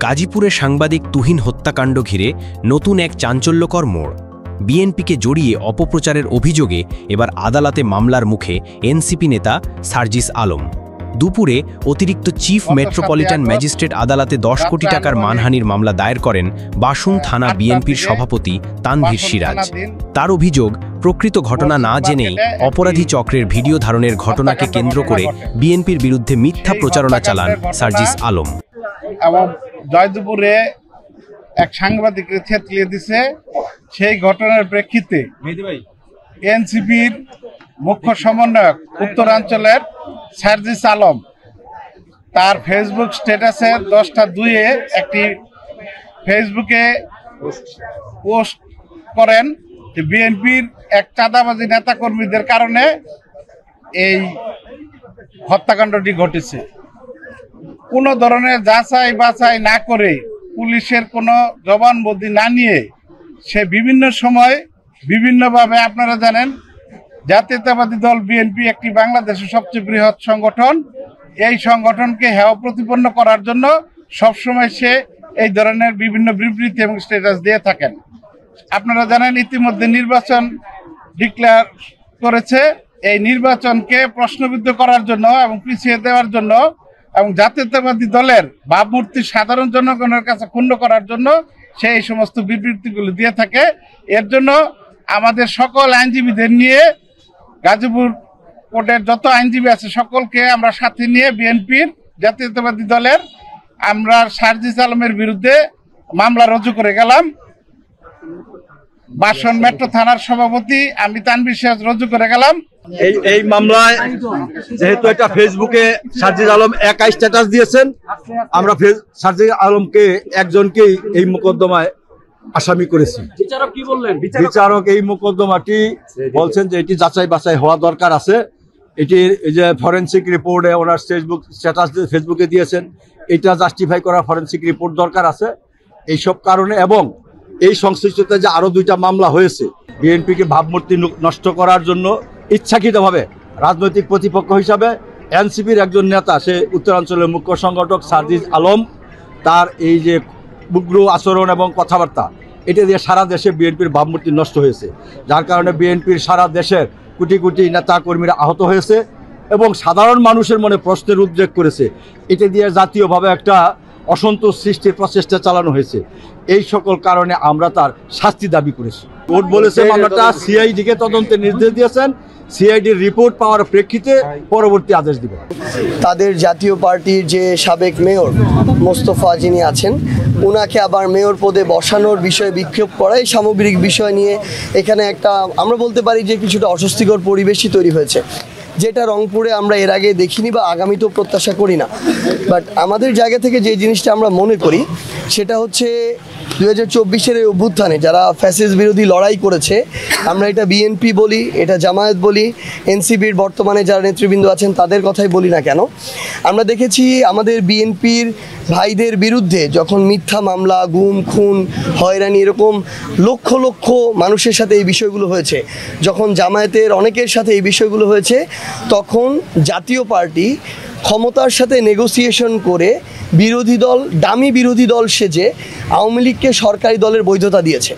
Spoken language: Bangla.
গাজীপুরে সাংবাদিক তুহিন হত্যাকাণ্ড ঘিরে নতুন এক চাঞ্চল্যকর মোড়। বিএনপিকে জড়িয়ে অপপ্রচারের অভিযোগে এবার আদালতে মামলার মুখে এনসিপি নেতা সার্জিস আলম। দুপুরে অতিরিক্ত চিফ মেট্রোপলিটন ম্যাজিস্ট্রেট আদালতে 10 কোটি টাকার মানহানির মামলা দায়ের করেন বাসুন থানা বিএনপির সভাপতি তানভীর সিরাজ। তার অভিযোগ, প্রকৃত ঘটনা না জেনেই অপরাধী চক্রের ভিডিও ধারণের ঘটনাকে কেন্দ্র করে বিএনপির বিরুদ্ধে মিথ্যা প্রচারণা চালান সার্জিস আলম। এবং জয়দেবপুরে এক সাংবাদিককে থেতলিয়ে দিছে। সেই ঘটনার প্রেক্ষিতে এনসিপির মুখ্য সমন্বয়ক উত্তরাঞ্চলের সার্জিস আলম তার ফেসবুক স্ট্যাটাসে 10টা-2-এ একটি ফেসবুকে পোস্ট করেন যে বিএনপির এক চাঁদাবাজি নেতাকর্মীদের কারণে এই হত্যাকাণ্ডটি ঘটেছে। কোনো ধরনের যাচাই বাছাই না করে, পুলিশের কোনো জবানবন্দি না নিয়ে সে বিভিন্ন সময় বিভিন্নভাবে, আপনারা জানেন জাতীয়তাবাদী দল বিএনপি একটি বাংলাদেশের সবচেয়ে বৃহৎ সংগঠন, এই সংগঠনকে হেয় প্রতিপন্ন করার জন্য সবসময় সে এই ধরনের বিভিন্ন বিবৃতি এবং স্ট্যাটাস দিয়ে থাকেন। আপনারা জানেন ইতিমধ্যে নির্বাচন ডিক্লেয়ার করেছে। এই নির্বাচনকে প্রশ্নবিদ্ধ করার জন্য এবং পিছিয়ে দেওয়ার জন্য এবং জাতীয়তাবাদী দলের ভাবমূর্তি সাধারণ জনগণের কাছে ক্ষুণ্ণ করার জন্য সে এই সমস্ত বিবৃতিগুলো দিয়ে থাকে। এর জন্য আমাদের সকল আইনজীবীদের নিয়ে, গাজীপুর কোর্টের যত আইনজীবী আছে সকলকে আমরা সাথে নিয়ে বিএনপির জাতীয়তাবাদী দলের আমরা সার্জিস আলমের বিরুদ্ধে মামলা রুজু করে গেলাম। বাসন মেট্রো থানার সভাপতি আমি তানভীর সিরাজ রুজু করে গেলাম। এই মামলায় যেহেতু এটা ফেসবুকে সার্জিস আলম একাই স্ট্যাটাস দিয়েছেন, আমরা সার্জিস আলমকে একজনকেই এই মোকদ্দমায় আসামি করেছি। বিচারক এই মোকদ্দমাটি বলছেন যে এটি যাচাই বাছাই হওয়া দরকার আছে। এটির যে ফরেন্সিক রিপোর্টে ওনার ফেসবুক স্ট্যাটাস ফেসবুকে দিয়েছেন, এটা জাস্টিফাই করা ফরেন্সিক রিপোর্ট দরকার আছে। এইসব কারণে এবং এই সংশ্লিষ্টতা যে আরো 2টা মামলা হয়েছে, বিএনপিকে ভাবমূর্তি নষ্ট করার জন্য ইচ্ছাকৃতভাবে রাজনৈতিক প্রতিপক্ষ হিসাবে এনসিপির একজন নেতা, সে উত্তরাঞ্চলের মুখ্য সংগঠক সার্জিস আলম, তার এই যে উগ্র আচরণ এবং কথাবার্তা, এটা দিয়ে সারা দেশে বিএনপির ভাবমূর্তি নষ্ট হয়েছে। যার কারণে বিএনপির সারা দেশের কোটি কোটি নেতা কর্মীরা আহত হয়েছে এবং সাধারণ মানুষের মনে প্রশ্নের উদ্রেক করেছে। এটা দিয়ে জাতীয়ভাবে একটা অসন্তোষ সৃষ্টির প্রচেষ্টা চালানো হয়েছে। এই সকল কারণে আমরা তার শাস্তি দাবি করেছি। কোর্ট বলেছে মামলাটা সিআইডিকে তদন্তের নির্দেশ দিয়েছেন, সিআইডির রিপোর্ট পাওয়ার প্রেক্ষিতে পরবর্তী আদেশ দিবেন। তাদের জাতীয় পার্টির যে সাবেক মেয়র মোস্তফা যিনি আছেন, ওনাকে আবার মেয়র পদে বসানোর বিষয়ে বিক্ষোভ করায় সামগ্রিক বিষয় নিয়ে এখানে একটা, আমরা বলতে পারি যে কিছুটা অস্বস্তিকর পরিবেশই তৈরি হয়েছে, যেটা রংপুরে আমরা এর আগে দেখিনি বা আগামীতেও প্রত্যাশা করি না। বাট আমাদের জায়গা থেকে যে জিনিসটা আমরা মনে করি সেটা হচ্ছে 2024-এর এই অভ্যুত্থানে যারা ফ্যাসিস্ট বিরোধী লড়াই করেছে, আমরা এটা বিএনপি বলি, এটা জামায়াত বলি, এনসিপির বর্তমানে যারা নেতৃবৃন্দ আছেন তাদের কথাই বলি না কেন, আমরা দেখেছি আমাদের বিএনপির ভাইদের বিরুদ্ধে যখন মিথ্যা মামলা, গুম, খুন, হয়রানি, এরকম লক্ষ লক্ষ মানুষের সাথে এই বিষয়গুলো হয়েছে, যখন জামায়াতের অনেকের সাথে এই বিষয়গুলো হয়েছে, তখন জাতীয় পার্টি ক্ষমতার সাথে নেগোসিয়েশন করে বিরোধী দল, দামি বিরোধী দল সেজে আওয়ামী লীগকে সরকারি দলের বৈধতা দিয়েছে।